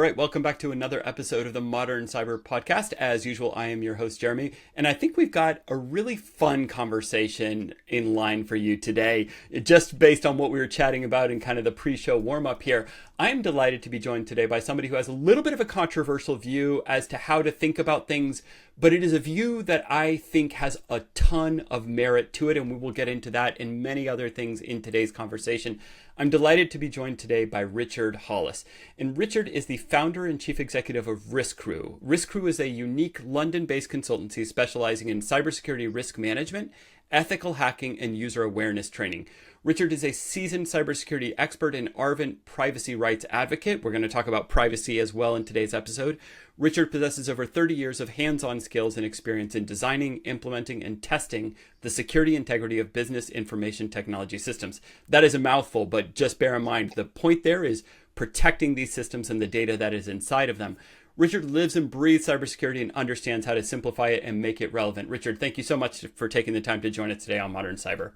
right, welcome back to another episode of the Modern Cyber Podcast. As usual, I am your host, Jeremy, and I think we've got a really fun conversation in line for you today. Just based on what we were chatting about in kind of the pre-show warm-up here, I am delighted to be joined today by somebody who has a little bit of a controversial view as to how to think about things, but it is a view that I think has a ton of merit to it, and we will get into that and many other things in today's conversation. I'm delighted to be joined today by Richard Hollis. And Richard is the founder and chief executive of Risk Crew. Risk Crew is a unique London-based consultancy specializing in cybersecurity risk management, ethical hacking, and user awareness training. Richard is a seasoned cybersecurity expert and ardent privacy rights advocate. We're going to talk about privacy as well in today's episode. Richard possesses over 30 years of hands-on skills and experience in designing, implementing, and testing the security integrity of business information technology systems. That is a mouthful, but just bear in mind, the point there is protecting these systems and the data that is inside of them. Richard lives and breathes cybersecurity and understands how to simplify it and make it relevant. Richard, thank you so much for taking the time to join us today on Modern Cyber.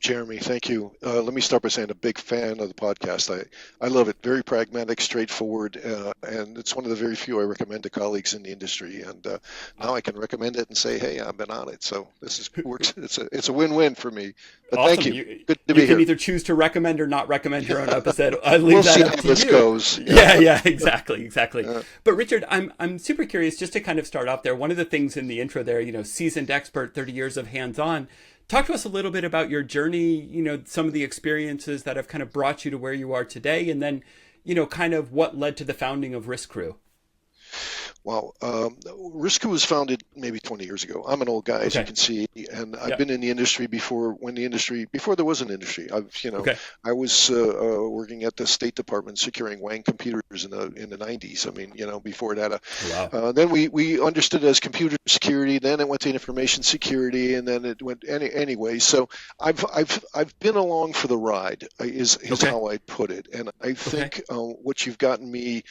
Jeremy, thank you. Let me start by saying I'm a big fan of the podcast. I love it. Very pragmatic, straightforward, and it's one of the very few I recommend to colleagues in the industry. And now I can recommend it and say, hey, I've been on it. So this works. It's a win-win for me. But awesome. Thank you. Good to be here. You can either choose to recommend or not recommend your own episode. I leave we'll that see up how to this you. goes. Yeah, exactly. But Richard, I'm super curious, just to kind of start off there. One of the things in the intro there, seasoned expert, 30 years of hands-on. Talk to us a little bit about your journey, some of the experiences that have kind of brought you to where you are today, and then, kind of what led to the founding of Risk Crew. Well, Risk Crew was founded maybe 20 years ago. I'm an old guy, as you can see, and I've been in the industry before there was an industry. I was working at the State Department securing Wang computers in the 90s. I mean, before that. Wow. Then we understood it as computer security. Then it went to information security, and then it went anyway. So I've been along for the ride. Is how I put it, and I think what you've gotten me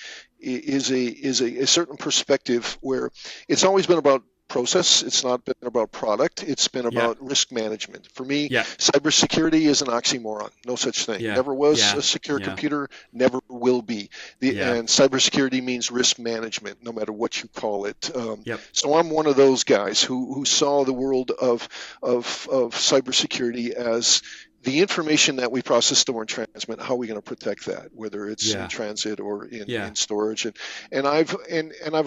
is a certain perspective where it's always been about process. It's not been about product. It's been about risk management. For me, cybersecurity is an oxymoron. No such thing. Never was a secure computer, never will be. And cybersecurity means risk management, no matter what you call it. So I'm one of those guys who saw the world of cybersecurity as the information that we process, store, and transmit. How are we going to protect that, whether it's in transit or in storage? And I've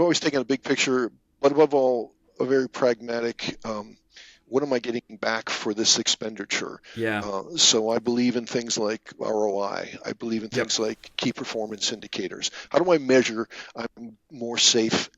always taken a big picture, but above all, a very pragmatic. What am I getting back for this expenditure? So I believe in things like ROI. I believe in things like key performance indicators. How do I measure I'm more safe,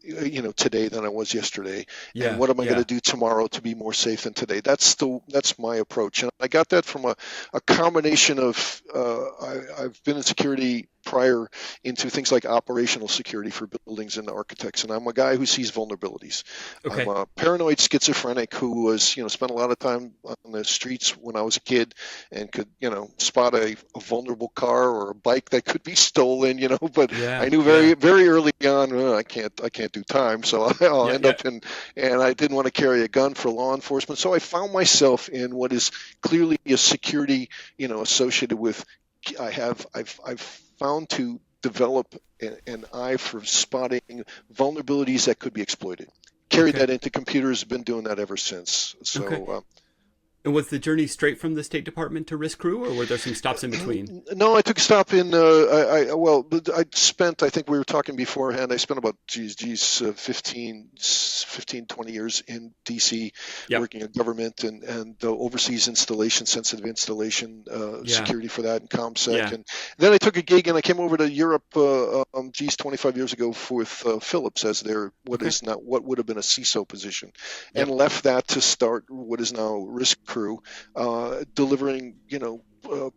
today than I was yesterday? And what am I going to do tomorrow to be more safe than today? That's my approach. And I got that from a combination of I've been in security prior into things like operational security for buildings and architects. And I'm a guy who sees vulnerabilities. I'm a paranoid schizophrenic who was, spent a lot of time on the streets when I was a kid and could, spot a vulnerable car or a bike that could be stolen, but I knew very early on, I can't do time. So I'll end up in, and I didn't want to carry a gun for law enforcement. So I found myself in what is clearly a security, associated with, I've found to develop an eye for spotting vulnerabilities that could be exploited. Carried that into computers, been doing that ever sinse. So, and was the journey straight from the State Department to Risk Crew, or were there some stops in between? No, I took a stop in, I spent, I think we were talking beforehand, I spent about, 15, 20 years in D.C. working in government and overseas installation, sensitive installation, security for that, and ComSec. And then I took a gig and I came over to Europe, 25 years ago with Philips as their, what would have been a CISO position, and left that to start what is now Risk Crew, delivering,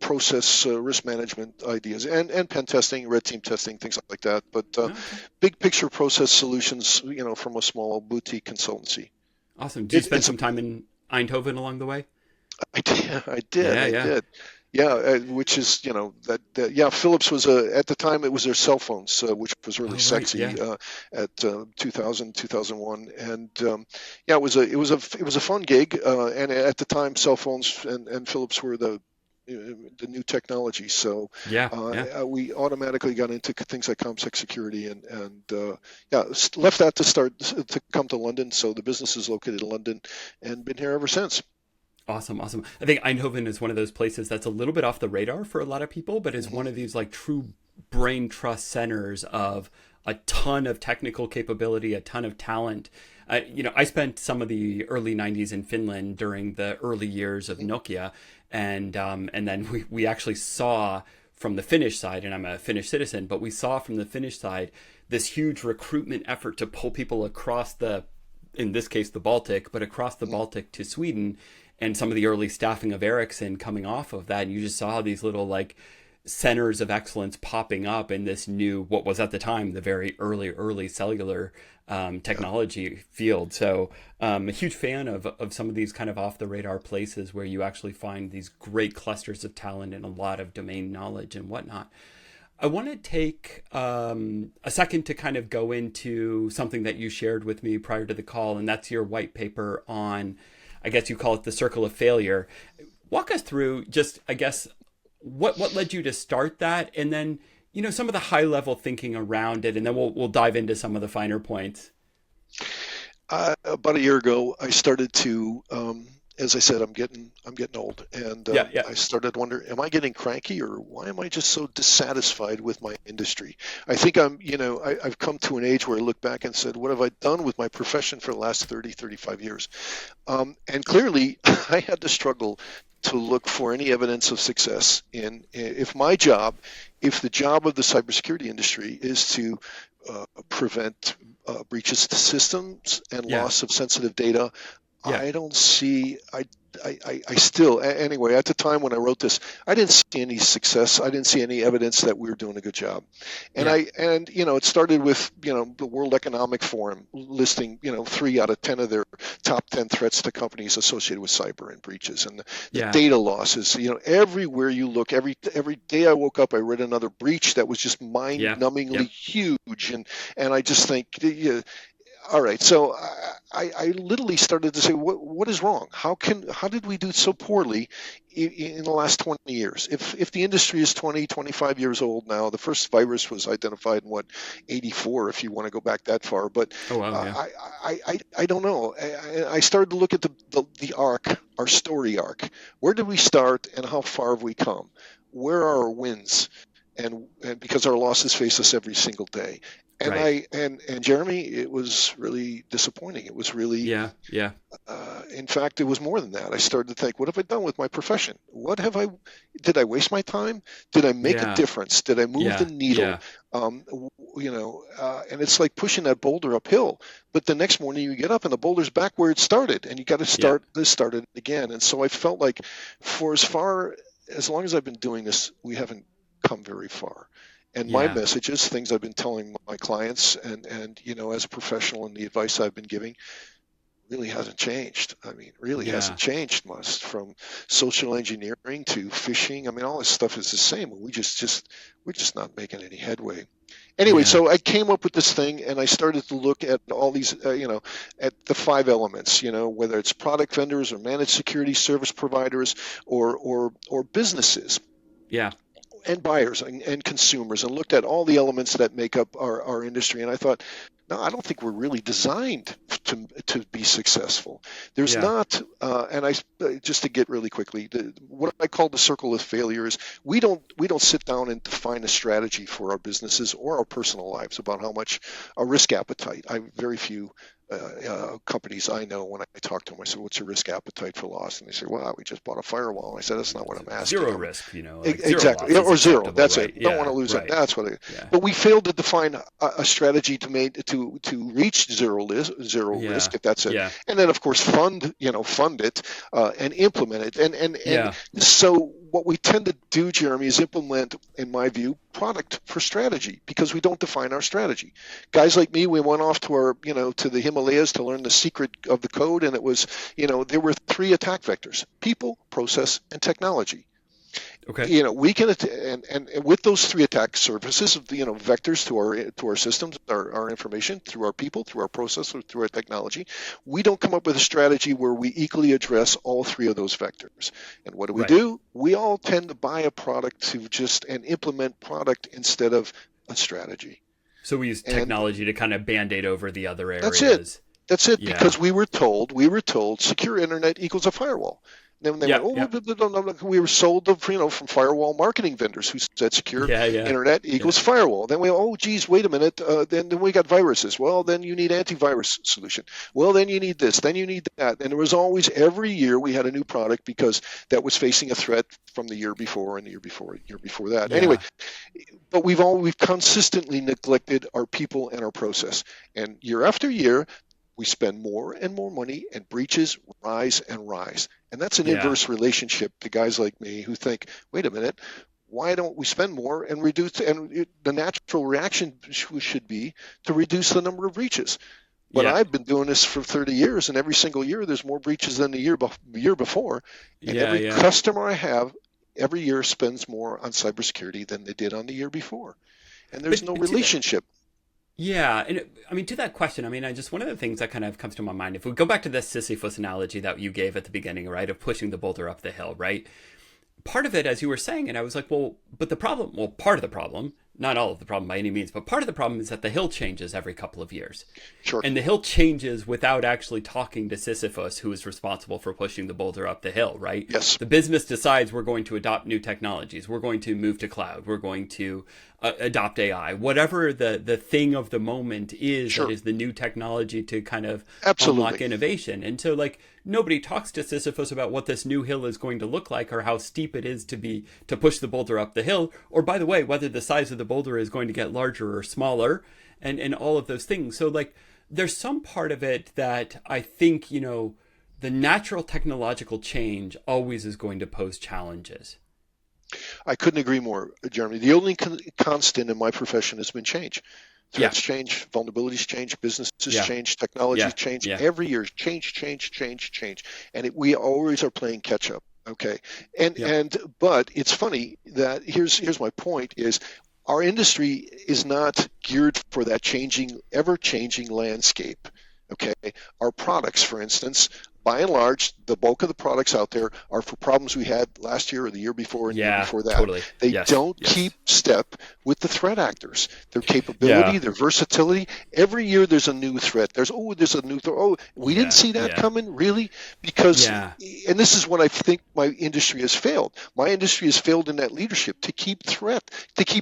process risk management ideas and pen testing, red team testing, things like that. But big picture process solutions, from a small boutique consultancy. Awesome. Did you spend some time in Eindhoven along the way? I did. Yeah, which is, Philips was at the time it was their cell phones, which was really sexy at 2000, 2001. And it was a fun gig. And at the time, cell phones and Philips were the the new technology. So Yeah, yeah. we automatically got into things like ComSec security and yeah, left that to come to London. So the business is located in London and been here ever since. Awesome, awesome. I think Eindhoven is one of those places that's a little bit off the radar for a lot of people, but is Hmm. one of these like true brain trust centers of a ton of technical capability, a ton of talent. I spent some of the early '90s in Finland during the early years of Nokia, and then we actually saw from the Finnish side, and I'm a Finnish citizen, but we saw from the Finnish side this huge recruitment effort to pull people across in this case, the Baltic, but across the Baltic to Sweden, and some of the early staffing of Ericsson coming off of that. And you just saw these little like centers of excellence popping up in this new, what was at the time, the very early cellular technology field. So a huge fan of some of these kind of off the radar places where you actually find these great clusters of talent and a lot of domain knowledge and whatnot. I want to take a second to kind of go into something that you shared with me prior to the call, and that's your white paper on, I guess you call it the circle of failure. Walk us through just, I guess, what led you to start that, and then some of the high level thinking around it, and then we'll dive into some of the finer points. About a year ago, I started to, as I said, I'm getting old, and Yeah, yeah, I started wondering, am I getting cranky, or why am I just so dissatisfied with my industry? I think I've come to an age where I look back and said, what have I done with my profession for the last 30, 35 years? And clearly, I had to struggle to look for any evidence of success if the job of the cybersecurity industry is to prevent breaches to systems and yeah, loss of sensitive data. yeah, I don't see. I still, anyway, at the time when I wrote this, I didn't see any success. I didn't see any evidence that we were doing a good job. And yeah, it started with, the World Economic Forum listing, 3 out of 10 of their top 10 threats to companies associated with cyber and breaches, and the yeah, data losses. Everywhere you look, every day I woke up, I read another breach that was just yeah, mind-numbingly yep, huge, and I just think, all right, so I literally started to say, what is wrong? How did we do so poorly in the last 20 years? If the industry is 20, 25 years old now, the first virus was identified in 84, if you want to go back that far. But oh wow, yeah, I don't know. I started to look at the arc, our story arc. Where did we start, and how far have we come? Where are our wins? And because our losses face us every single day. And right, and Jeremy, it was really disappointing. It was really, yeah, yeah, in fact, it was more than that. I started to think, what have I done with my profession? Did I waste my time? Did I make a yeah, difference? Did I move the yeah, needle? yeah, And it's like pushing that boulder uphill. But the next morning you get up and the boulder's back where it started, and you got to yeah, start it again. And so I felt like, for as long as I've been doing this, we haven't come very far. And my yeah, messages, things I've been telling my clients, and as a professional, and the advice I've been giving, really hasn't changed. I mean, really hasn't yeah, changed much, from social engineering to phishing. I mean, all this stuff is the same. We're just not making any headway. Anyway, yeah, so I came up with this thing, and I started to look at all these, at the 5 elements, whether it's product vendors or managed security service providers, or businesses yeah, and buyers and consumers, and looked at all the elements that make up our industry. And I thought, no, I don't think we're really designed to be successful. There's yeah, not, and I just to get really quickly, what I call the circle of failure is, we don't sit down and define a strategy for our businesses or our personal lives about how much a risk appetite. I very few companies I know, when I talk to them, I said, "What's your risk appetite for loss?" And they say, "Well, we just bought a yeah. firewall." And I said, "That's not what I'm asking. Zero risk, like zero Exactly, loss is or zero. acceptable, That's right? it. Don't want Yeah, to lose it. right. That's what it. Yeah, But we failed to define a strategy to reach zero yeah, risk, if that's it. yeah, And then, of course, fund it, and implement it. And yeah, so what we tend to do, Jeremy, is implement, in my view, product for strategy, because we don't define our strategy. Guys like me, we went off to the Himalayas to learn the secret of the code, and it was, there were 3 attack vectors: people, process, and technology. Okay. We can and with those three attack surfaces, vectors to our systems, our information, through our people, through our process, or through our technology, we don't come up with a strategy where we equally address all three of those vectors. And what Right. do? We all tend to buy a product and implement product instead of a strategy. So we use And technology to kind of band-aid over the other that's it. areas. That's it, Yeah. because we were told secure internet equals a firewall. Then they went, Yep. oh, Yep. no, we were sold from firewall marketing vendors who said secure Yeah. Yeah. internet Yeah. equals firewall. Then oh, geez, wait a minute. Then we got viruses. Well, then you need antivirus solution. Well, then you need this. Then you need that. And there was always, every year we had a new product because that was facing a threat from the year before and the year before that. Anyway, Yeah. but we've consistently neglected our people and our process. And year after year, we spend more and more money, and breaches rise and rise. And that's an Yeah. inverse relationship to guys like me who think, wait a minute, why don't we spend more and reduce? And the natural reaction should be to reduce the number of breaches. But Yeah. I've been doing this for 30 years, and every single year there's more breaches than the year before. And Yeah. every Yeah. customer I have every year spends more on cybersecurity than they did on the year before. And there's no But to that, relationship. yeah, and I mean, to that question, I mean, one of the things that kind of comes to my mind, if we go back to the Sisyphus analogy that you gave at the beginning, right, of pushing the boulder up the hill, right? Part of it, as you were saying, and I was like, well, but the problem, well, part of the problem, not all of the problem by any means, but part of the problem is that the hill changes every couple of years. Sure. And the hill changes without actually talking to Sisyphus, who is responsible for pushing the boulder up the hill, right? Yes. The business decides we're going to adopt new technologies. We're going to move to cloud. We're going to adopt AI. Whatever the thing of the moment is, Sure. that is the new technology to kind of Absolutely. unlock innovation. And so, like, nobody talks to Sisyphus about what this new hill is going to look like, or how steep it is to push the boulder up the hill, or, by the way, whether the size of the boulder is going to get larger or smaller, and all of those things. So, like, there's some part of it that I think, the natural technological change always is going to pose challenges. I couldn't agree more, Jeremy. The only constant in my profession has been change. Yeah. Threats change, vulnerabilities change, businesses Yeah. change, technologies Yeah. change. Yeah. Every year, change, and we always are playing catch up. Okay, Yeah. but it's funny that here's my point: is our industry is not geared for that ever changing landscape. Okay, our products, for instance, by and large, the bulk of the products out there are for problems we had last year or the year before and the year Yeah. before that. Totally. They Yes. don't Yes. keep step with the threat actors, their capability, Yeah. their versatility. Every year there's a new threat. There's a new threat. Oh, we didn't Yeah. see that Yeah. coming, really? Because, Yeah. and this is what I think my industry has failed. My industry has failed in that leadership to keep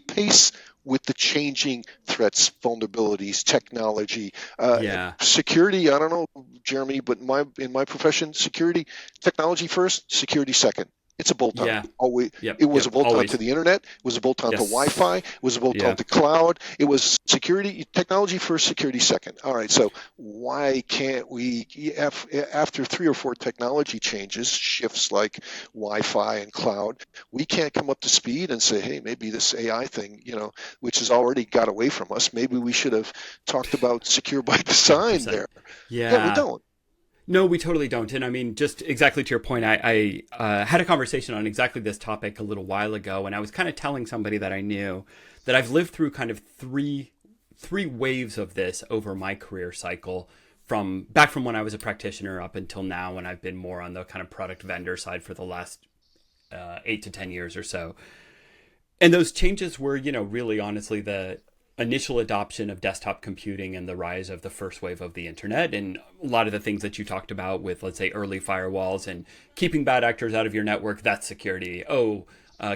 pace with the changing threats, vulnerabilities, technology, Yeah. security. I don't know, Jeremy, but in my profession, security, technology first, security second. It's a bolt-on. Yeah. Always, Yep. it was Yep. a bolt-on Always. to the internet. It was a bolt-on to Yes. Wi-Fi. It was a bolt-on Yeah. to cloud. It was technology first, security second. All right. So why can't we, after 3 or 4 technology changes, shifts like Wi-Fi and cloud, we can't come up to speed and say, hey, maybe this AI thing, which has already got away from us, maybe we should have talked about secure by design 100%. there. Yeah. Yeah, we don't. No, we totally don't. And I mean, just exactly to your point, I had a conversation on exactly this topic a little while ago, and I was kind of telling somebody that I knew that I've lived through kind of three waves of this over my career cycle, from when I was a practitioner up until now, when I've been more on the kind of product vendor side for the last 8 to 10 years or so. And those changes were, really honestly, the initial adoption of desktop computing and the rise of the first wave of the internet, and a lot of the things that you talked about with, let's say, early firewalls and keeping bad actors out of your network, that's security.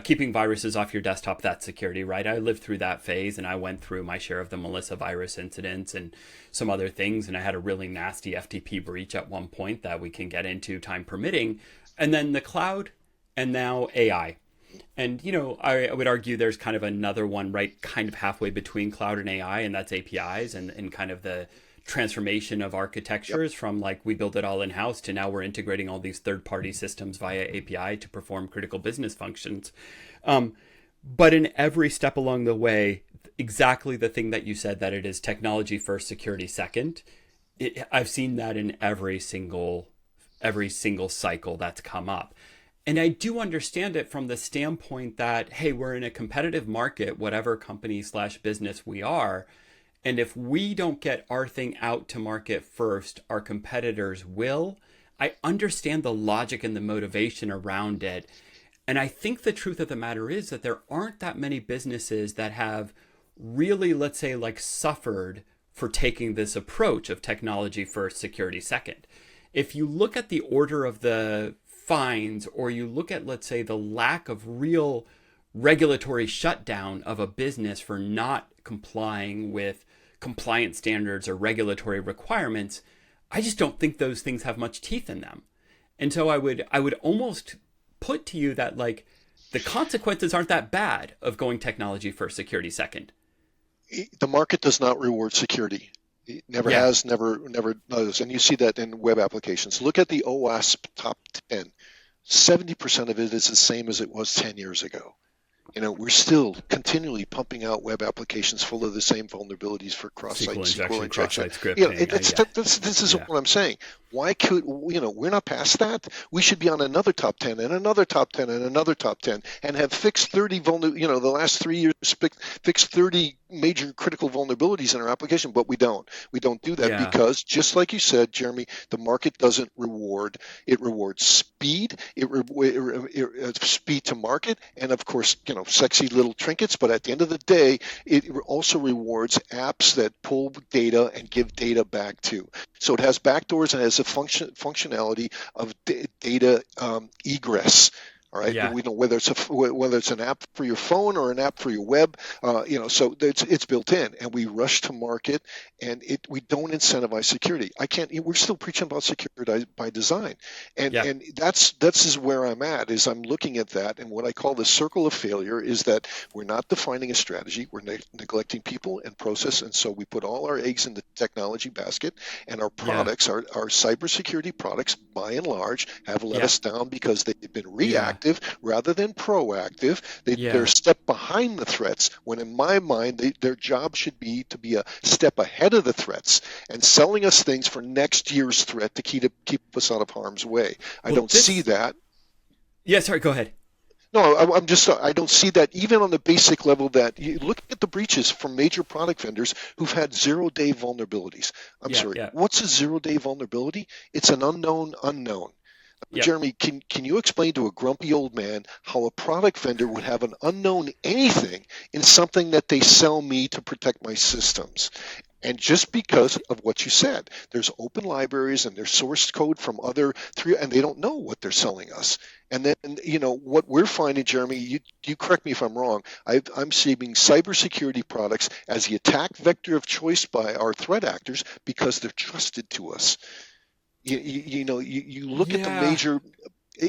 Keeping viruses off your desktop, that's security, right? I lived through that phase, and I went through my share of the Melissa virus incidents and some other things, and I had a really nasty FTP breach at one point that we can get into, time permitting. And then the cloud, and now AI. And, I would argue there's kind of another one right kind of halfway between cloud and AI, and that's APIs and kind of the transformation of architectures. Yep. From like we build it all in-house to now we're integrating all these third-party systems via API to perform critical business functions. But in every step along the way, exactly the thing that you said, that it is technology first, security second. I've seen that in every single cycle that's come up. And I do understand it from the standpoint that, hey, we're in a competitive market, whatever company slash business we are. And if we don't get our thing out to market first, our competitors will. I understand the logic and the motivation around it. And I think the truth of the matter is that there aren't that many businesses that have really, let's say, like suffered for taking this approach of technology first, security second. If you look at the order of the fines, or you look at, let's say, the lack of real regulatory shutdown of a business for not complying with compliance standards or regulatory requirements, I just don't think those things have much teeth in them. And so I would almost put to you that like the consequences aren't that bad of going technology first, security second. The market does not reward security. It never Yeah. has, never does. And you see that in web applications. Look at the OWASP top 10. 70% of it is the same as it was 10 years ago. We're still continually pumping out web applications full of the same vulnerabilities for cross-site SQL injection. Cross-site scripting. This is what I'm saying. Why could, we're not past that. We should be on another top 10 and another top 10 and another top 10 and have fixed 30 the last 3 years fixed 30 major critical vulnerabilities in our application, but we don't. We don't do that because, just like you said, Jeremy, the market doesn't reward. It rewards speed. It speed to market, and of course, sexy little trinkets. But at the end of the day, it also rewards apps that pull data and give data back to. So it has backdoors and has a functionality of data egress. All right. Yeah. We know whether it's an app for your phone or an app for your web, so it's built in, and we rush to market, and we don't incentivize security. We're still preaching about security by design, and that's is where I'm at. Is I'm looking at that, and what I call the circle of failure is that we're not defining a strategy, we're neglecting people and process, and so we put all our eggs in the technology basket, and our products, our cybersecurity products, by and large, have let us down because they've been reactive rather than proactive. They're a step behind the threats, when in my mind their job should be to be a step ahead of the threats and selling us things for next year's threat to keep us out of harm's way. I don't see that. Yeah, sorry, go ahead. No, I don't see that even on the basic level. That you look at the breaches from major product vendors who've had 0-day vulnerabilities. What's a 0-day vulnerability? It's an unknown unknown. Jeremy, can you explain to a grumpy old man how a product vendor would have an unknown anything in something that they sell me to protect my systems? And just because of what you said, there's open libraries and there's source code from and they don't know what they're selling us. And then, what we're finding, Jeremy, you correct me if I'm wrong, I'm seeing cybersecurity products as the attack vector of choice by our threat actors because they're trusted to us. You look at the major,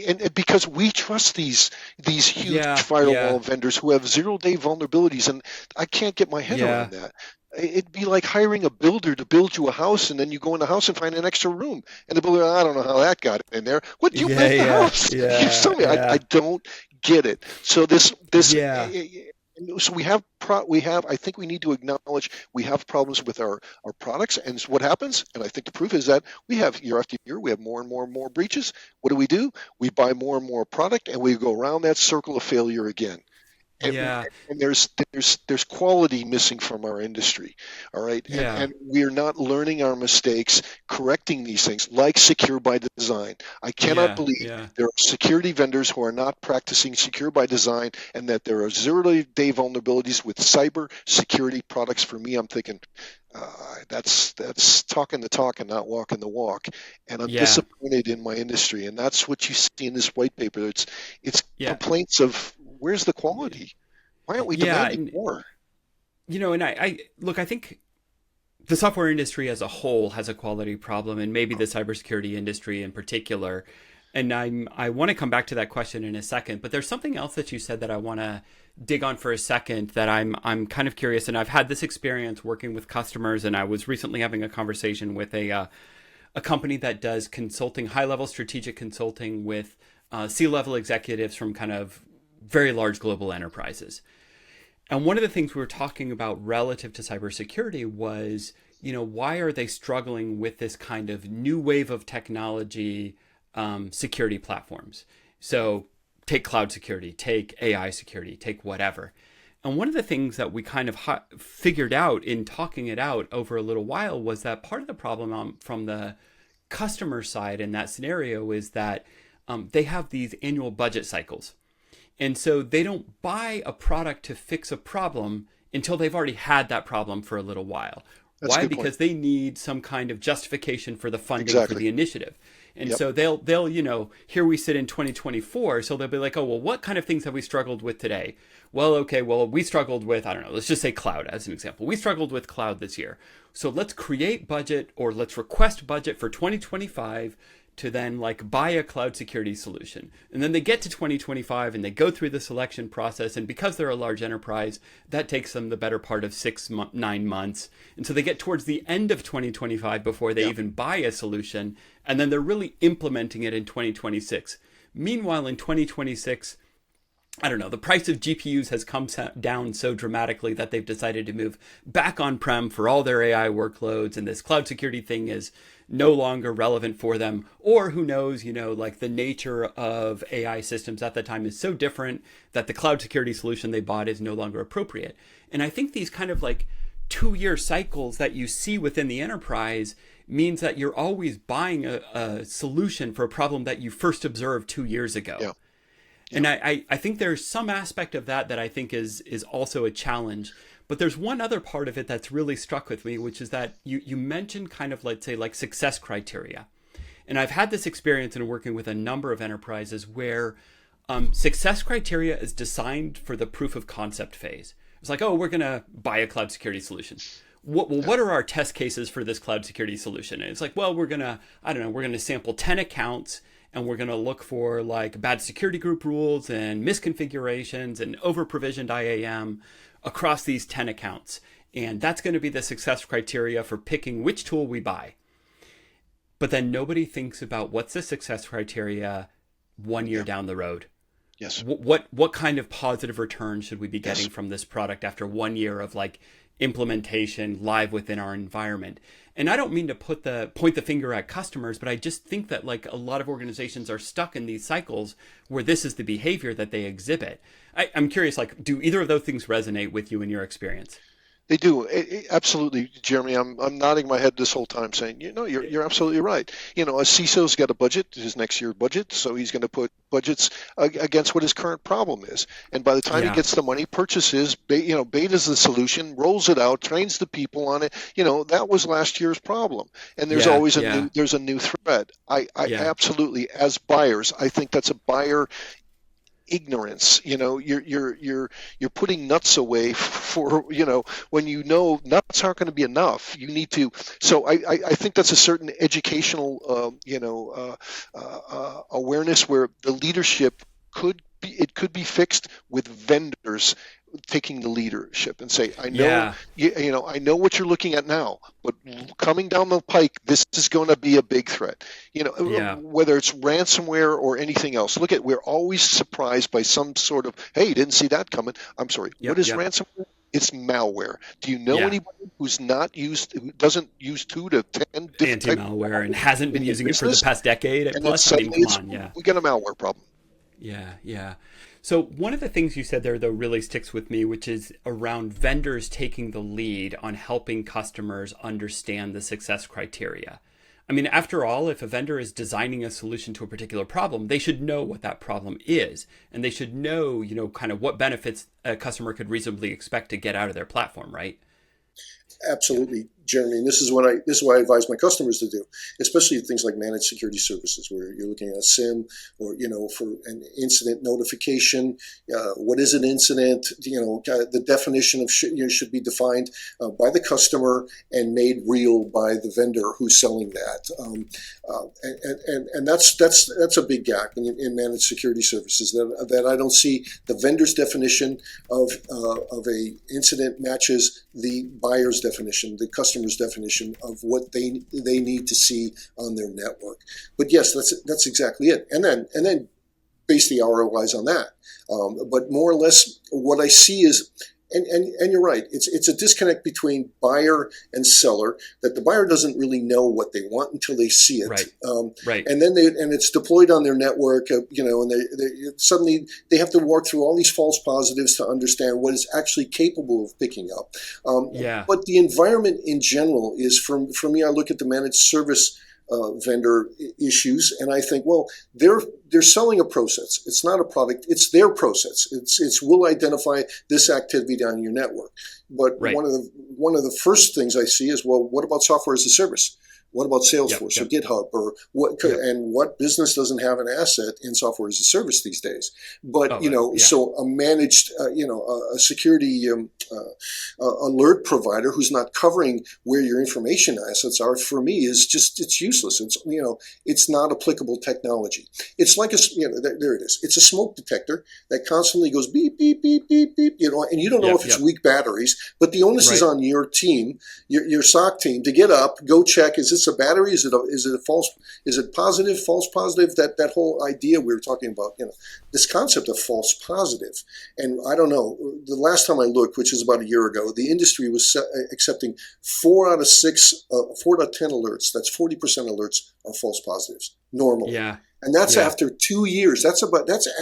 and because we trust these huge firewall vendors who have 0-day vulnerabilities, and I can't get my head around that. It'd be like hiring a builder to build you a house, and then you go in the house and find an extra room, and the builder, I don't know how that got in there. What, you built the house? You tell me. I don't get it. So So we have, I think we need to acknowledge we have problems with our products, and what happens, and I think the proof is that we have year after year, we have more and more and more breaches. What do? We buy more and more product, and we go around that circle of failure again. And there's quality missing from our industry, all right? And we're not learning our mistakes, correcting these things, like secure by design. I cannot believe there are security vendors who are not practicing secure by design, and that there are 0-day vulnerabilities with cyber security products. For me, I'm thinking, that's talking the talk and not walking the walk, and I'm disappointed in my industry, and that's what you see in this white paper. It's complaints of, where's the quality? Why aren't we demanding more? And I look, I think the software industry as a whole has a quality problem, and maybe the cybersecurity industry in particular. And I want to come back to that question in a second, but there's something else that you said that I want to dig on for a second that I'm kind of curious, and I've had this experience working with customers, and I was recently having a conversation with a company that does consulting, high-level strategic consulting with C-level executives from kind of very large global enterprises. And one of the things we were talking about relative to cybersecurity was, why are they struggling with this kind of new wave of technology security platforms? So take cloud security, take AI security, take whatever. And one of the things that we kind of figured out in talking it out over a little while was that part of the problem from the customer side in that scenario is that they have these annual budget cycles. And so they don't buy a product to fix a problem until they've already had that problem for a little while. That's Why? Because they need some kind of justification for the funding for the initiative. And so they'll, here we sit in 2024. So they'll be like, oh, well, what kind of things have we struggled with today? Well, okay, well, we struggled with, I don't know, let's just say cloud as an example. We struggled with cloud this year. So let's create budget or let's request budget for 2025 to then like buy a cloud security solution. And then they get to 2025 and they go through the selection process. And because they're a large enterprise, that takes them the better part of 9 months. And so they get towards the end of 2025 before they even buy a solution. And then they're really implementing it in 2026. Meanwhile, in 2026, I don't know, the price of GPUs has come down so dramatically that they've decided to move back on-prem for all their AI workloads. And this cloud security thing is no longer relevant for them. Or who knows, like the nature of AI systems at the time is so different that the cloud security solution they bought is no longer appropriate. And I think these kind of like 2-year cycles that you see within the enterprise means that you're always buying a solution for a problem that you first observed 2 years ago. Yeah. And I think there's some aspect of that I think is also a challenge. But there's one other part of it that's really struck with me, which is that you mentioned kind of, let's say, like success criteria. And I've had this experience in working with a number of enterprises where success criteria is designed for the proof of concept phase. It's like, oh, we're going to buy a cloud security solution. What are our test cases for this cloud security solution? And it's like, well, we're going to sample 10 accounts. And we're going to look for like bad security group rules and misconfigurations and over-provisioned IAM across these 10 accounts. And that's going to be the success criteria for picking which tool we buy. But then nobody thinks about what's the success criteria 1 year down the road. Yes. What kind of positive return should we be getting from this product after 1 year of like implementation live within our environment? And I don't mean to point the finger at customers, but I just think that like a lot of organizations are stuck in these cycles where this is the behavior that they exhibit. I'm curious, like, do either of those things resonate with you in your experience? They do. Absolutely, Jeremy. I'm nodding my head this whole time saying, you're absolutely right. A CISO's got a budget, his next year budget, so he's going to put budgets against what his current problem is. And by the time he gets the money, purchases, beta's the solution, rolls it out, trains the people on it. That was last year's problem. And there's always a new threat. I absolutely, as buyers, I think that's a buyer ignorance. You're putting nuts away for when nuts aren't going to be enough. You need to. So I think that's a certain educational awareness where the leadership could be fixed with vendors taking the leadership and say, I know what you're looking at now, but coming down the pike, this is going to be a big threat. Whether it's ransomware or anything else. We're always surprised by some sort of, hey, didn't see that coming. I'm sorry. What is ransomware? It's malware. Do you know anybody who doesn't use 2 to 10 different anti-malware and hasn't been using it for the past decade? And plus, we get a malware problem. Yeah. So one of the things you said there, though, really sticks with me, which is around vendors taking the lead on helping customers understand the success criteria. I mean, after all, if a vendor is designing a solution to a particular problem, they should know what that problem is. And they should know, kind of what benefits a customer could reasonably expect to get out of their platform, right? Absolutely, Jeremy. And this is what I advise my customers to do, especially things like managed security services, where you're looking at a SIM or, for an incident notification. What is an incident? The definition of should be defined by the customer and made real by the vendor who's selling that. And that's a big gap in managed security services that I don't see. The vendor's definition of a incident matches the buyer's definition, the customer's definition of what they need to see on their network. But yes, that's exactly it. And then base the ROIs on that. But more or less, what I see is And you're right. It's a disconnect between buyer and seller, that the buyer doesn't really know what they want until they see it. Right. Right. And then it's deployed on their network, and they suddenly they have to work through all these false positives to understand what is actually capable of picking up. But the environment in general is, for me, I look at the managed service vendor issues, and I think, well, they're selling a process. It's not a product. It's their process. It's we'll identify this activity on your network. But one of the first things I see is, well, what about software as a service? What about Salesforce or GitHub, or what? And what business doesn't have an asset in software as a service these days? But so a managed, a security alert provider who's not covering where your information assets are, for me, is just, it's useless. It's not applicable technology. It's like there it is. It's a smoke detector that constantly goes beep beep beep beep beep. And you don't know if it's weak batteries, but the onus is on your team, your SOC team, to get up, go check. Is this a battery? Is it a false? Is it positive? False positive? That whole idea we were talking about. This concept of false positive. And I don't know. The last time I looked, which is about a year ago, the industry was accepting 4 out of 10 alerts. That's 40% alerts are false positives normally. Yeah. And that's after 2 years. That's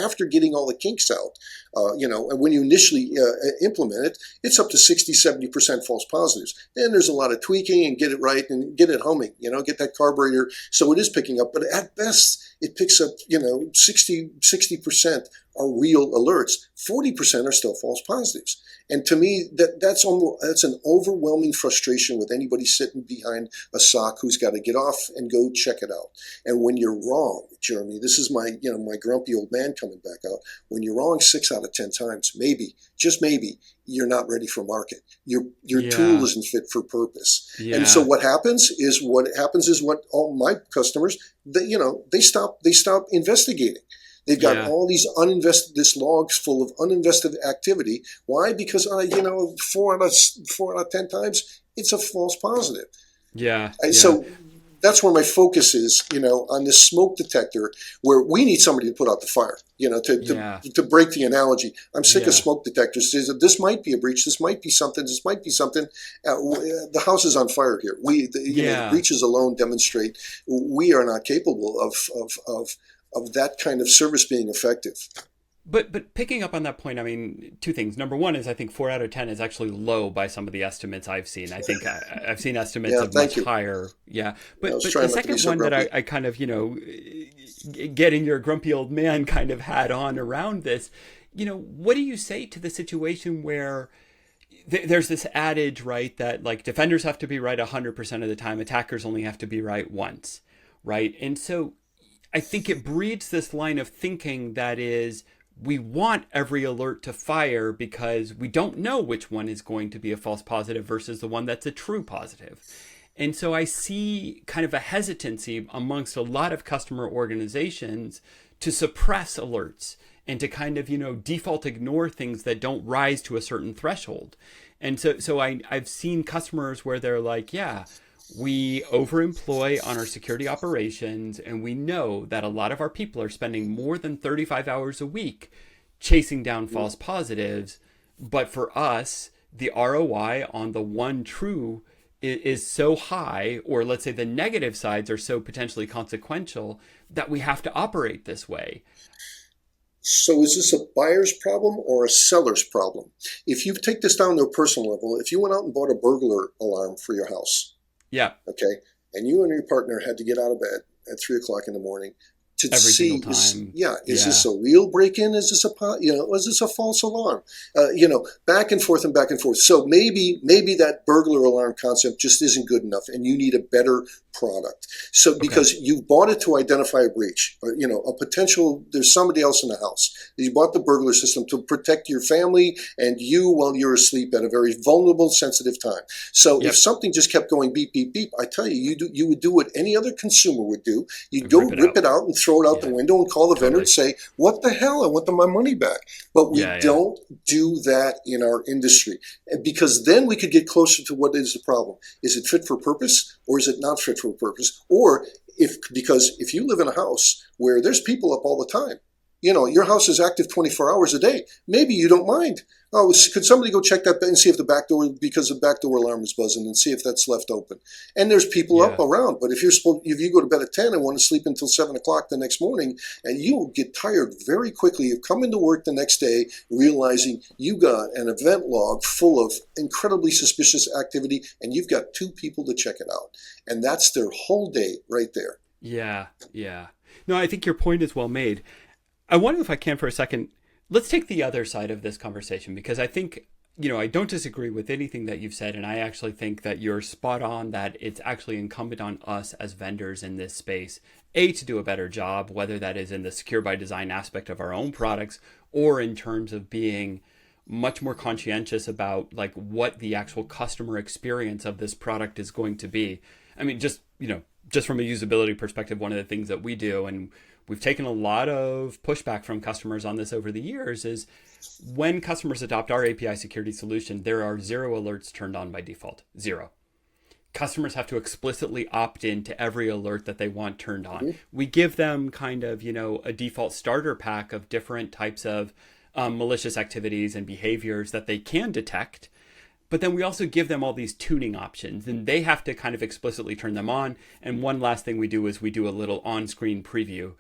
after getting all the kinks out. And when you initially implement it, it's up to 60-70% false positives. Then there's a lot of tweaking and get it right and get it humming. Get that carburetor so it is picking up. But at best, it picks up 60% are real alerts. 40% are still false positives. And to me, that's an overwhelming frustration with anybody sitting behind a SOC who's got to get off and go check it out. And when you're wrong, Jeremy, this is my grumpy old man coming back out. When you're wrong 6 out of 10 times, maybe, just maybe, you're not ready for market. Your tool isn't fit for purpose. Yeah. And so what happens is what all my customers, they stop investigating. They've got all these this logs full of uninvested activity. Why? Because 4 out of 10 times it's a false positive. So that's where my focus is, on this smoke detector, where we need somebody to put out the fire, to break the analogy. I'm sick of smoke detectors. This might be a breach. This might be something. This might be something. The house is on fire here. The breaches alone demonstrate we are not capable of that kind of service being effective. But picking up on that point, I mean, 2 things. Number one is I think 4 out of 10 is actually low by some of the estimates I've seen. I think I've seen estimates of much higher. Yeah. But the second one that I kind of, getting your grumpy old man kind of hat on around this, what do you say to the situation where there's this adage, right, that like defenders have to be right 100% of the time, attackers only have to be right once, right? And so I think it breeds this line of thinking that is, we want every alert to fire because we don't know which one is going to be a false positive versus the one that's a true positive. And so I see kind of a hesitancy amongst a lot of customer organizations to suppress alerts and to kind of, default ignore things that don't rise to a certain threshold. And so I've seen customers where they're like, we overemploy on our security operations, and we know that a lot of our people are spending more than 35 hours a week chasing down false positives. But for us, the ROI on the one true is so high, or let's say the negative sides are so potentially consequential, that we have to operate this way. So is this a buyer's problem or a seller's problem? If you take this down to a personal level, if you went out and bought a burglar alarm for your house, okay, and you and your partner had to get out of bed at 3:00 in the morning to every see, single time. Is this a real break-in? Is this is this a false alarm? Back and forth and back and forth. So maybe that burglar alarm concept just isn't good enough, and you need a better product. So because you bought it to identify a breach, or, a potential, there's somebody else in the house. You bought the burglar system to protect your family and you while you're asleep at a very vulnerable, sensitive time. So if something just kept going beep, beep, beep, I tell you, you would do what any other consumer would do. You'd go rip it out and throw it out the window and call the vendor and say, what the hell? I want my money back. But we don't do that in our industry, because then we could get closer to what is the problem. Is it fit for purpose, or is it not fit for purpose? Or because if you live in a house where there's people up all the time, Your house is active 24 hours a day. Maybe you don't mind. Oh, could somebody go check that and see if the back door, because the back door alarm is buzzing, and see if that's left open? And there's people up around. But if you go to bed at 10 and want to sleep until 7 o'clock the next morning, and you will get tired very quickly of coming to work the next day, realizing you got an event log full of incredibly suspicious activity, and you've got 2 people to check it out. And that's their whole day right there. Yeah. No, I think your point is well made. I wonder if I can for a second, let's take the other side of this conversation, because I think, I don't disagree with anything that you've said. And I actually think that you're spot on that it's actually incumbent on us as vendors in this space, to do a better job, whether that is in the secure by design aspect of our own products or in terms of being much more conscientious about like what the actual customer experience of this product is going to be. I mean, just from a usability perspective, one of the things that we do, and we've taken a lot of pushback from customers on this over the years, is when customers adopt our API security solution, there are 0 alerts turned on by default. 0. Customers have to explicitly opt in to every alert that they want turned on. Mm-hmm. We give them kind of, a default starter pack of different types of malicious activities and behaviors that they can detect. But then we also give them all these tuning options, and they have to kind of explicitly turn them on. And one last thing we do is we do a little on-screen preview.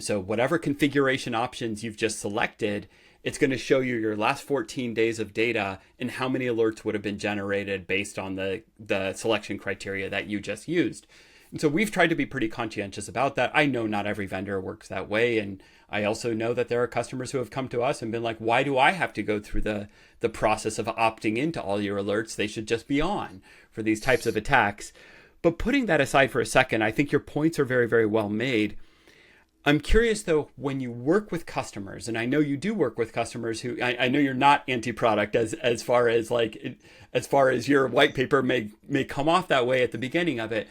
So whatever configuration options you've just selected, it's going to show you your last 14 days of data and how many alerts would have been generated based on the selection criteria that you just used. And so we've tried to be pretty conscientious about that. I know not every vendor works that way. And I also know that there are customers who have come to us and been like, why do I have to go through the process of opting into all your alerts? They should just be on for these types of attacks. But putting that aside for a second, I think your points are very, very well made. I'm curious, though, when you work with customers, and I know you do work with customers who, I know you're not anti-product as far as your white paper may come off that way at the beginning of it.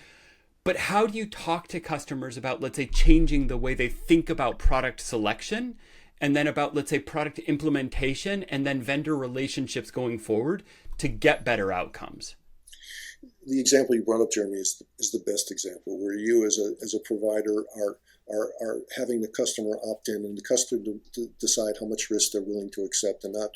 But how do you talk to customers about, let's say, changing the way they think about product selection, and then about, let's say, product implementation, and then vendor relationships going forward to get better outcomes? The example you brought up, Jeremy, is the best example, where you as a provider are having the customer opt in, and the customer to decide how much risk they're willing to accept, and not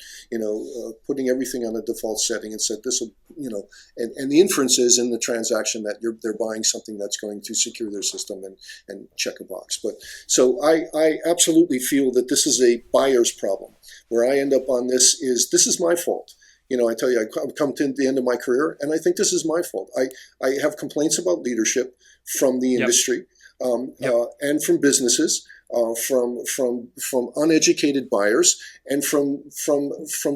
putting everything on a default setting and said this will and the inference is in the transaction that they're buying something that's going to secure their system and check a box. But so I absolutely feel that this is a buyer's problem. Where I end up on this is my fault. I tell you, I've come to the end of my career, and I think this is my fault. I have complaints about leadership from the industry. And from businesses, from uneducated buyers, and from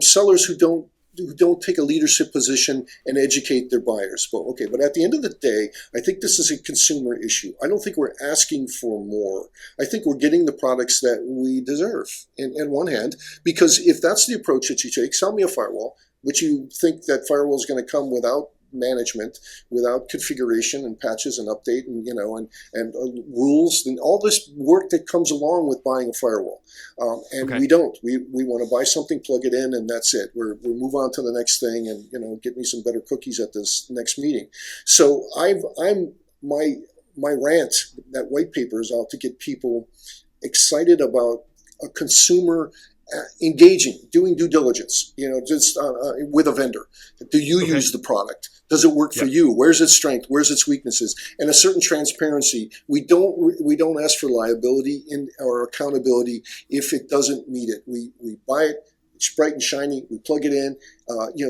sellers who don't take a leadership position and educate their buyers. But at the end of the day, I think this is a consumer issue. I don't think we're asking for more. I think we're getting the products that we deserve. In one hand, because if that's the approach that you take, sell me a firewall, but you think that firewall is going to come without management, without configuration and patches and update and rules and all this work that comes along with buying a firewall. We don't. We want to buy something, plug it in, and that's it. We move on to the next thing, and get me some better cookies at this next meeting. So my rant, that white paper, is out to get people excited about a consumer engaging, doing due diligence, just with a vendor. Do you use the product? Does it work for you? Where's its strength? Where's its weaknesses? And a certain transparency. We don't ask for liability or accountability if it doesn't meet it. We buy it. It's bright and shiny. We plug it in.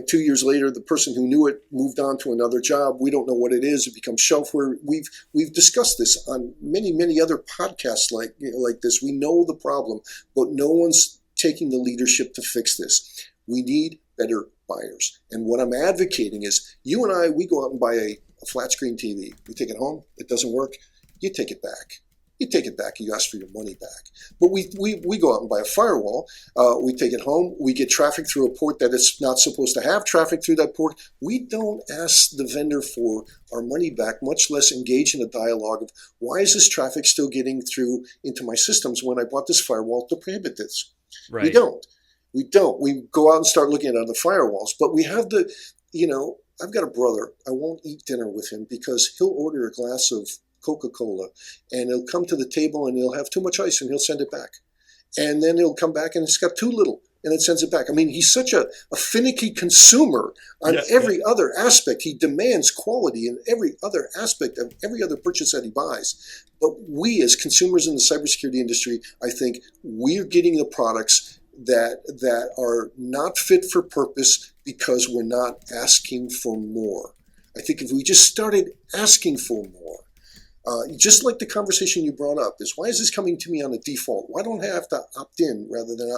2 years later, the person who knew it moved on to another job. We don't know what it is. It becomes shelfware. We've discussed this on many other podcasts like this. We know the problem, but no one's taking the leadership to fix this. We need better buyers. And what I'm advocating is you and I, we go out and buy a flat screen TV. We take it home. It doesn't work. You take it back. You take it back. You ask for your money back. But we go out and buy a firewall. We take it home. We get traffic through a port that it's not supposed to have traffic through that port. We don't ask the vendor for our money back, much less engage in a dialogue of why is this traffic still getting through into my systems when I bought this firewall to prohibit this? Right. We don't. We go out and start looking at other firewalls, but we have I've got a brother. I won't eat dinner with him because he'll order a glass of Coca-Cola and he'll come to the table and he'll have too much ice and he'll send it back. and then it'll come back and it's got too little, and it sends it back. I mean, he's such a finicky consumer on every other aspect. He demands quality in every other aspect of every other purchase that he buys. But we, as consumers in the cybersecurity industry, I think we're getting the products that are not fit for purpose because we're not asking for more. I think if we just started asking for more, just like the conversation you brought up is, why is this coming to me on a default? Why don't I have to opt in rather than,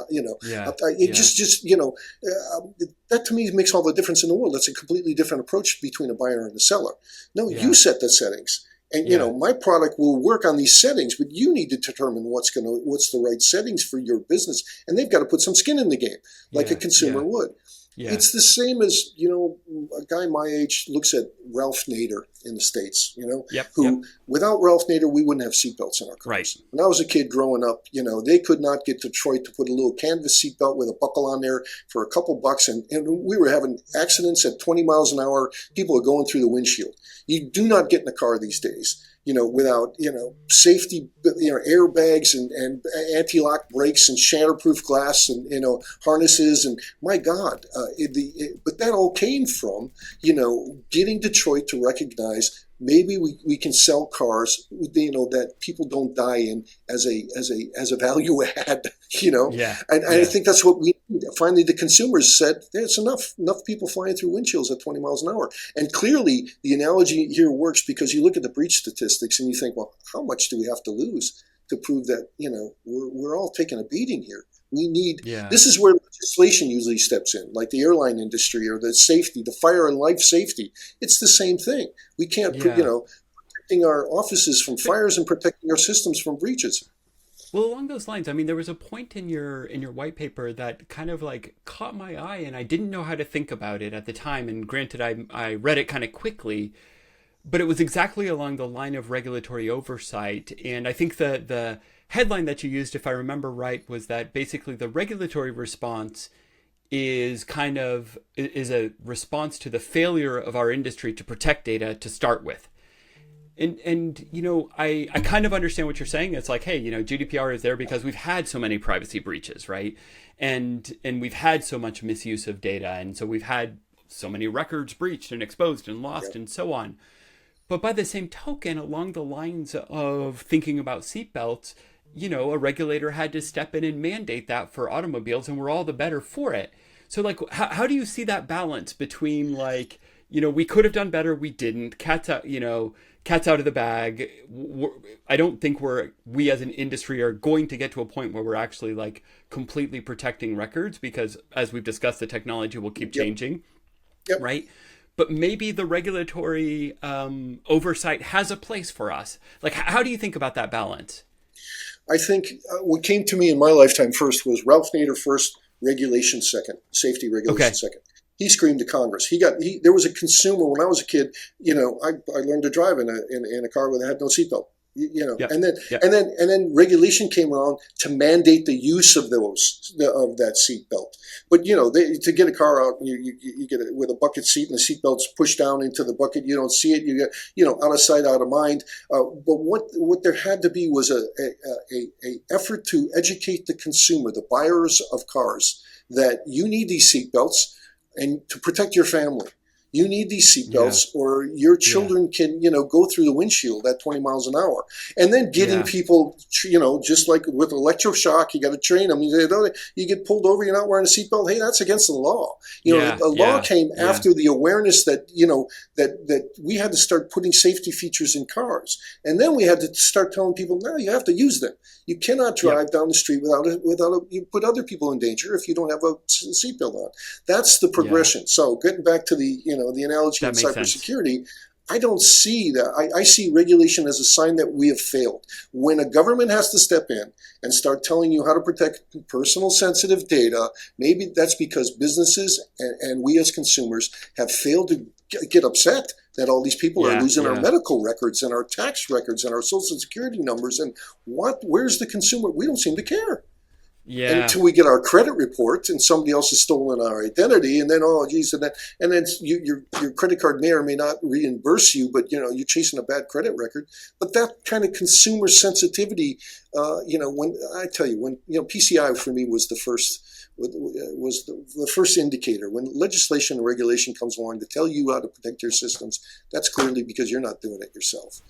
that to me makes all the difference in the world. That's a completely different approach between a buyer and a seller. No, you set the settings. And, my product will work on these settings, but you need to determine what's the right settings for your business. And they've got to put some skin in the game, like a consumer would. Yeah. It's the same as, a guy my age looks at Ralph Nader in the States, without Ralph Nader, we wouldn't have seatbelts in our cars. Right. When I was a kid growing up, they could not get Detroit to put a little canvas seatbelt with a buckle on there for a couple bucks. And we were having accidents at 20 miles an hour. People are going through the windshield. You do not get in a car these days, without, safety, airbags and anti-lock brakes and shatterproof glass and, harnesses. And my God, but that all came from, getting Detroit to recognize maybe we can sell cars, that people don't die in as a value add, And I think that's what we need. Finally, the consumers said, there's enough people flying through windshields at 20 miles an hour. And clearly the analogy here works, because you look at the breach statistics and you think, well, how much do we have to lose to prove that, we're all taking a beating here? We need, this is where legislation usually steps in, like the airline industry or the safety, the fire and life safety. It's the same thing. We can't, protecting our offices from fires and protecting our systems from breaches. Well, along those lines, I mean, there was a point in your white paper that kind of like caught my eye, and I didn't know how to think about it at the time. And granted, I read it kind of quickly, but it was exactly along the line of regulatory oversight. And I think the headline that you used, if I remember right, was that basically the regulatory response is a response to the failure of our industry to protect data to start with. And I kind of understand what you're saying. It's like, hey, GDPR is there because we've had so many privacy breaches, right? And we've had so much misuse of data. And so we've had so many records breached and exposed and lost and so on. But by the same token, along the lines of thinking about seatbelts, a regulator had to step in and mandate that for automobiles, and we're all the better for it. So like, how do you see that balance between like, we could have done better, we didn't, cat's out of the bag. I don't think we as an industry are going to get to a point where we're actually like completely protecting records, because as we've discussed, the technology will keep changing, right? But maybe the regulatory oversight has a place for us. Like, how do you think about that balance? I think what came to me in my lifetime first was Ralph Nader first, regulation second, safety regulation second. He screamed to Congress. There was a consumer when I was a kid. I learned to drive in a car that had no seatbelt. And then regulation came around to mandate the use of that seatbelt. But to get a car out, you get it with a bucket seat, and the seatbelt's pushed down into the bucket. You don't see it. You get out of sight, out of mind. But what there had to be was a effort to educate the consumer, the buyers of cars, that you need these seatbelts and to protect your family. You need these seatbelts or your children can, go through the windshield at 20 miles an hour. And then getting people, just like with electroshock, you got to train them. You get pulled over, you're not wearing a seatbelt. Hey, that's against the law. The law came after the awareness that, that we had to start putting safety features in cars. And then we had to start telling people, no, you have to use them. You cannot drive down the street you put other people in danger if you don't have a seatbelt on. That's the progression. Yeah. So getting back to the analogy of cybersecurity, I don't see that. I see regulation as a sign that we have failed. When a government has to step in and start telling you how to protect personal sensitive data, maybe that's because businesses and we as consumers have failed to get upset that all these people are losing our medical records and our tax records and our social security numbers. And where's the consumer? We don't seem to care. Yeah. Until we get our credit report and somebody else has stolen our identity, and then oh geez, and then your credit card may or may not reimburse you, but you're chasing a bad credit record. But that kind of consumer sensitivity, when I tell you, when PCI for me was the first indicator. When legislation and regulation comes along to tell you how to protect your systems, that's clearly because you're not doing it yourself.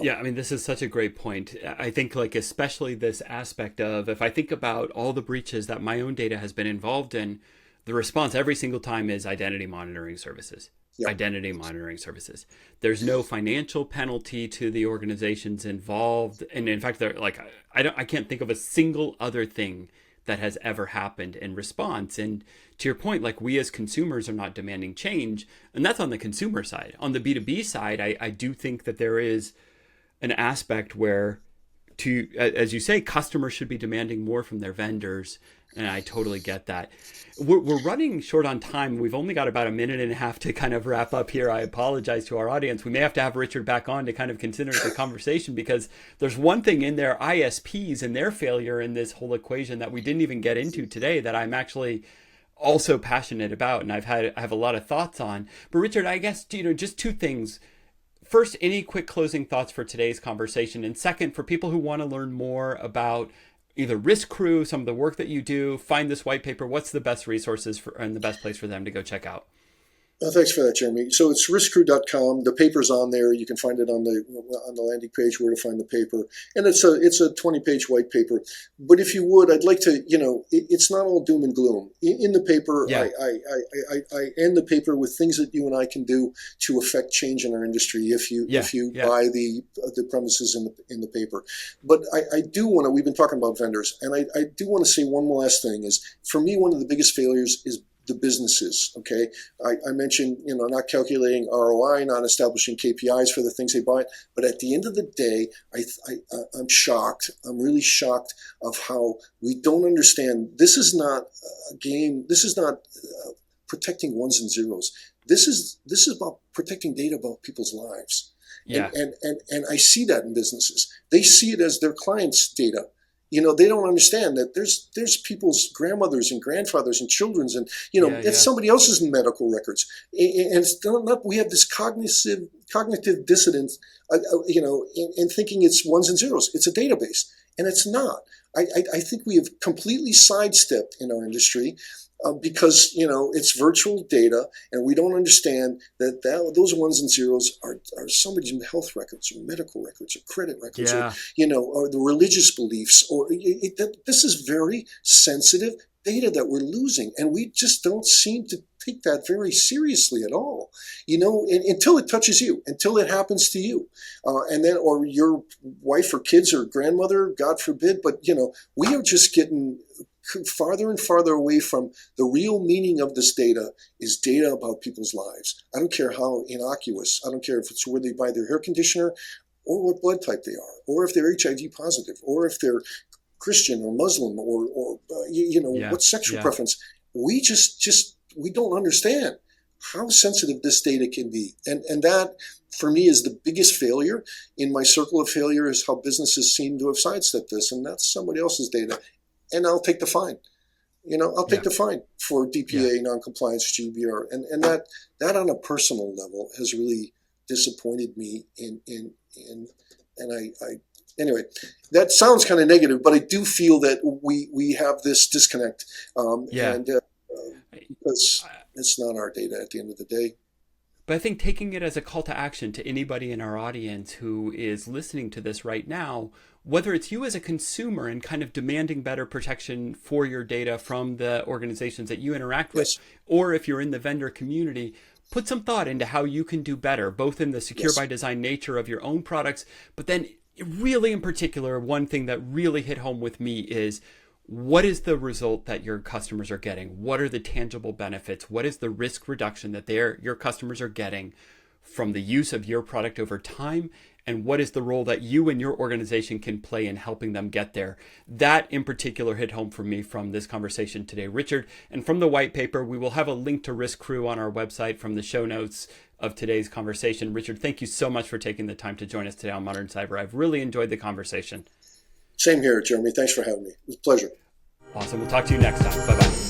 Yeah, I mean, this is such a great point. I think, like, especially this aspect of, if I think about all the breaches that my own data has been involved in, the response every single time is identity monitoring services. Yep. Identity monitoring services. There's no financial penalty to the organizations involved, and in fact, they're like, I can't think of a single other thing that has ever happened in response. And to your point, like, we as consumers are not demanding change, and that's on the consumer side. On the B2B side, I do think that there is an aspect where, as you say, customers should be demanding more from their vendors, and I totally get that. We're running short on time. We've only got about a minute and a half to kind of wrap up here. I apologize to our audience. We may have to have Richard back on to kind of consider the conversation, because there's one thing in there, ISPs and their failure in this whole equation, that we didn't even get into today, that I'm actually also passionate about, and I have a lot of thoughts on. But Richard, I guess, just two things. First, any quick closing thoughts for today's conversation? And second, for people who want to learn more about either Risk Crew, some of the work that you do, find this white paper, what's the best resources and the best place for them to go check out? Thanks for that, Jeremy. So it's riskcrew.com. The paper's on there. You can find it on the landing page where to find the paper. And it's a 20-page white paper. But if you would, I'd like to, it's not all doom and gloom. In the paper, yeah. I end the paper with things that you and I can do to affect change in our industry if you buy the premises in the paper. But I do want to, we've been talking about vendors, and I do want to say one last thing is, for me, one of the biggest failures is the businesses. Okay, I mentioned not calculating ROI, not establishing KPIs for the things they buy. But at the end of the day, I'm shocked. I'm really shocked of how we don't understand. This is not a game. This is not protecting ones and zeros. This is about protecting data about people's lives. Yeah. And I see that in businesses. They see it as their clients' data. They don't understand that there's people's grandmothers and grandfathers and children's, and it's somebody else's medical records, and it's not. We have this cognitive dissonance, in thinking it's ones and zeros. It's a database, and it's not. I think we have completely sidestepped in our industry. Because it's virtual data, and we don't understand that those ones and zeros are somebody's health records, or medical records, or credit records, or the religious beliefs, or this is very sensitive data that we're losing, and we just don't seem to take that very seriously at all. Until it touches you, until it happens to you, and then or your wife or kids or grandmother, God forbid. But we are just getting farther and farther away from the real meaning of this data. Is data about people's lives. I don't care how innocuous. I don't care if it's where they buy their hair conditioner, or what blood type they are, or if they're HIV positive, or if they're Christian or Muslim, or what sexual preference. We we don't understand how sensitive this data can be, and that, for me, is the biggest failure in my circle of failure, is how businesses seem to have sidestepped this, and that's somebody else's data. And I'll take the fine. I'll take the fine for DPA, noncompliance, GDPR, and that on a personal level has really disappointed me. Anyway, that sounds kind of negative, but I do feel that we have this disconnect, and because it's not our data at the end of the day. But I think taking it as a call to action to anybody in our audience who is listening to this right now, whether it's you as a consumer and kind of demanding better protection for your data from the organizations that you interact with, or if you're in the vendor community, put some thought into how you can do better, both in the secure by design nature of your own products, but then really in particular, one thing that really hit home with me is, what is the result that your customers are getting? What are the tangible benefits? What is the risk reduction that your customers are getting from the use of your product over time? And what is the role that you and your organization can play in helping them get there? That in particular hit home for me from this conversation today, Richard. And from the white paper, we will have a link to Risk Crew on our website from the show notes of today's conversation. Richard, thank you so much for taking the time to join us today on Modern Cyber. I've really enjoyed the conversation. Same here, Jeremy. Thanks for having me. It was a pleasure. Awesome. We'll talk to you next time. Bye-bye.